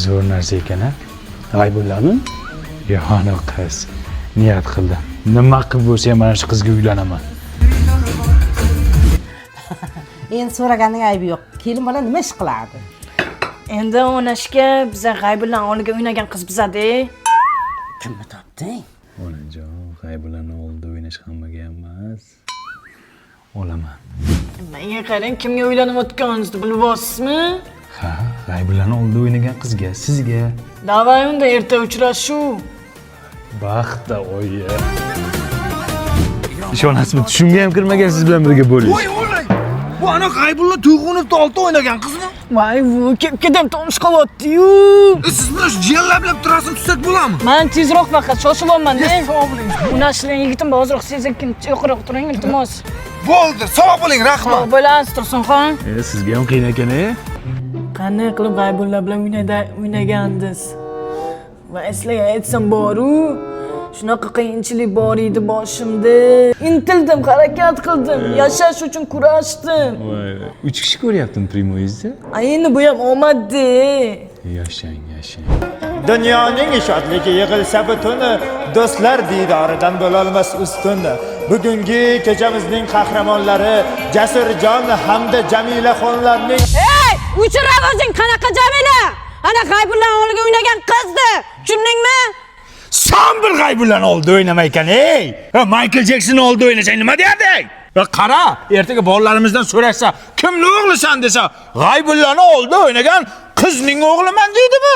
zo'r narsa ekan-a. G'aybullami? Yo'q, qiz. Niyat qildim. Nima qilib bo'lsa ham mana shu qizga uylanaman. Endi so'raganning aybi yo'q. Kelin bola nima ish qiladi? Endi onashga biza G'aybullan o'g'liga uynagan qiz bizada. Kimni topding? Onajon, G'aybullan oldida o'ynash hammaga emas. Olaman. Menga qarang, kimga uylanayotganingizni bilib olsizmi? Ha, G'aybullan oldida o'ynagan qizga, sizga. Davay unda erta uchrashuv. Baxta oyi. Ishonasizmi? Tushimga ham kirmagan siz bilan birga bo'lish. Voy o'g'lay. Bu ana G'aybulla To'yxonovda olti o'ynagan qizmi? Voy, bu ketib to'nish qilyapti-yu. Siz bilan jiyanlar bilan turasini tutsak bo'ladimi? Men tezroq faqat shoshilyapman-da. Unashlang yigitim hozir sekin yo'qroq turing iltimos. Bo'ldi, sog' bo'ling, rahmat. Bo'lasiz Tursunxon. Sizga ham qiyin ekan-a? Qanday qilib G'aybulla bilan o'ynagandingiz? Va eslay aytsam boru, shunaqa qiyinchilik bor edi boshimda. Intildim, harakat qildim, yashash uchun kurashdim. Voy, 3 kishi ko'ryaptim primoyizda. Endi bu ham omadda. Yashang, yashang. Dunyoning shodligi yig'ilsa butuni, do'stlar diydoridan bo'lolmas ustun. Bugungi kechamizning qahramonlari Jasurjon hamda Jamilaxonlarning Uchirab o'zing qanaqa Jamila? Ana G'aybullan o'g'liga o'ynagan qizdi. Tushundingmi? Sen bir G'aybullan oldida o'ynamaykan, ey! Michael Jackson oldida o'ynasang nima deyarding? Va qara, ertaga bolalarimizdan so'rashsa, kimning o'g'lisan desa, G'aybullan oldida o'ynagan qizning o'g'liman deydimi?